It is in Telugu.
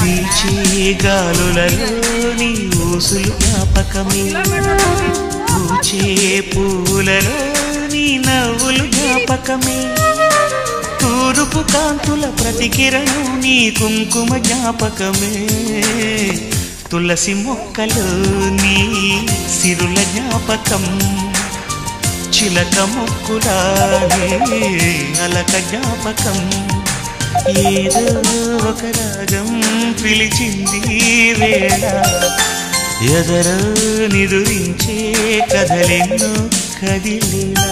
వీచే గాలులలో నీ ఊసులు జ్ఞాపకమే పూచే పూలలో నీ నవ్వులు జ్ఞాపకమే తూరుపు కాంతుల ప్రతికిరణం నీ కుంకుమ జ్ఞాపకమే తులసి మొక్కలో నీ సిరుల జ్ఞాపకం చిలక మొక్కులాగే అలక జ్ఞాపకం ఏదో ఒక రాగం పిలిచింది వేళ ఎదరో నిదురించే కథలెన్నో కదిలేలా